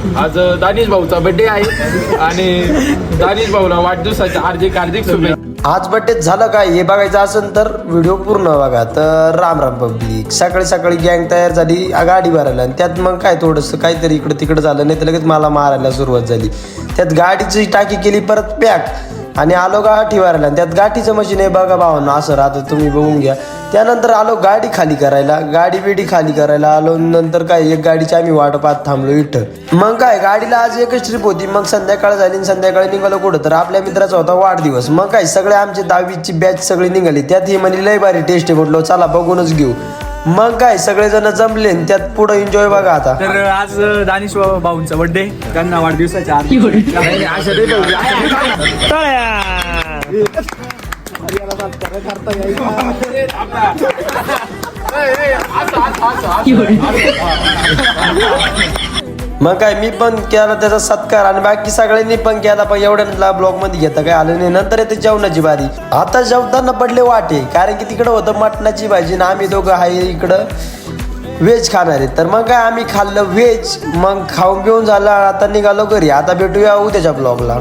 आज दानिश भाऊचा बर्थडे आहे आणि दानिश भाऊला वाढदिवसाच्या हार्दिक हार्दिक शुभेच्छा. आज बड्डे झालं काय हे बघायचं असेल तर व्हिडिओ पूर्ण बघा. तर राम राम पब्लिक. सकाळी सकाळी गँग तयार झाली गाडी भरायला आणि त्यात मग काय थोडंसं काहीतरी इकडं तिकडं झालं नाही तर लगेच मला मारायला सुरुवात झाली. त्यात गाडीची टाकी केली परत पॅक आणि आलो गाठी भरायला. त्यात गाठीचं मशीन आहे बघा भावांनो, असं राहतं तुम्ही बघून घ्या. त्यानंतर आलो गाडी खाली करायला, गाडी बिडी खाली करायला आलो. नंतर काय एक गाडीची आम्ही वाट पाहत थांबलो इथं. मग काय गाडीला आज एकच ट्रिप होती. मग संध्याकाळ झाली आणि संध्याकाळी निघालो कुठं तर आपल्या मित्राचा होता वाढदिवस. मग काय सगळे आमचे 10वीची बॅच सगळी निघाली. त्यात ही म्हणे लय भारी टेस्ट आहे, म्हटलं चला बघूनच घेऊ. मग काय सगळेजण जमले त्यात पुढे एन्जॉय बघा आता. तर आज दानिश भाऊंचा बर्थडे, त्यांना वाढदिवसाच्या आधी मग काय मी पण केला त्याचा सत्कार आणि बाकी सगळ्यांनी पण केला. पण एवढ्या ब्लॉग मध्ये घेता काय आलं नाही. नंतर येते जेवणाची बारी. आता जेवताना पडले वाटे कारण की तिकडं होतं मटणाची भाजी ना आम्ही दोघं आहे इकडं व्हेज खाणार आहे. तर मग काय आम्ही खाल्लं व्हेज. मग खाऊन पिऊन झालं आता निघालो घरी. आता भेटूया उद्याच्या ब्लॉगला.